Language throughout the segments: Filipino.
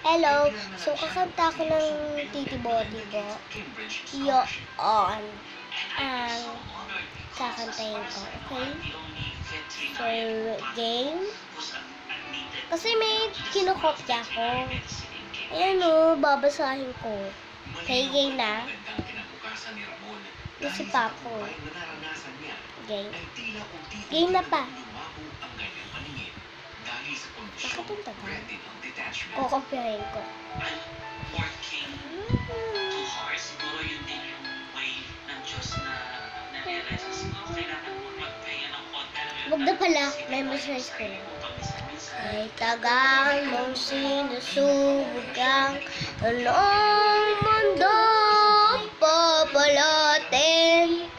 Hello, so kakanta ko ng titibo-tibo. Yun ang kakantayin ko, okay? So, game. Kasi may kinukopya ko. Ayan o, babasahin ko. Okay, game na. Yung si Papo. Game. Game na pa. Bakit yung tagal? Kukopyahin ko. Huwag na pala, memorize ko na. Ay tagal mong sinusubugang anong mundo papalatin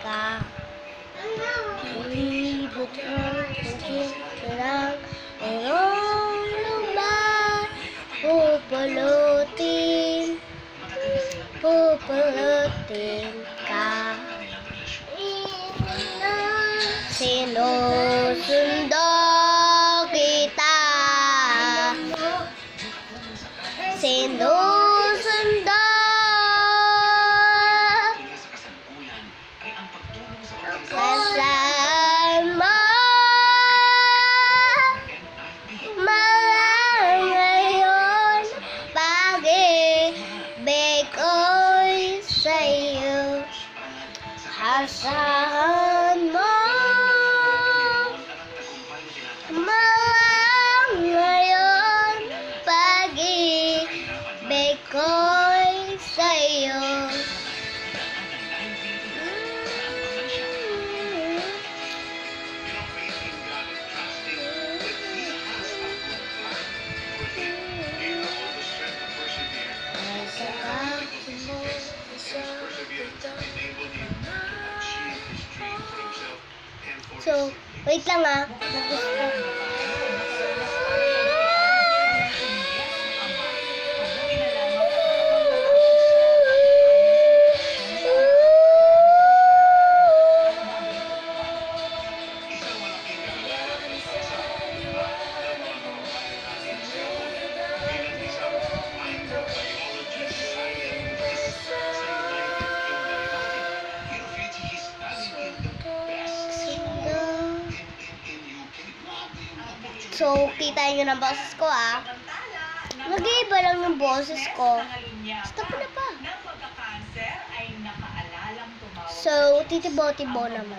ka. Ibig ang pagkikirang anong lugar papalatin ka. Sinusundo kita. Sinusundo. Kasal mo. Ngayon, pag-ibig ko'y sa'yo. Asahan mo. Ngayon, pag-ibig ko'y sa'yo. So, wait lang ah. So, kita nyo ng boses ko ah. Nag-iiba lang yung boses ko. Stop na pa. So, titibo-tibo naman.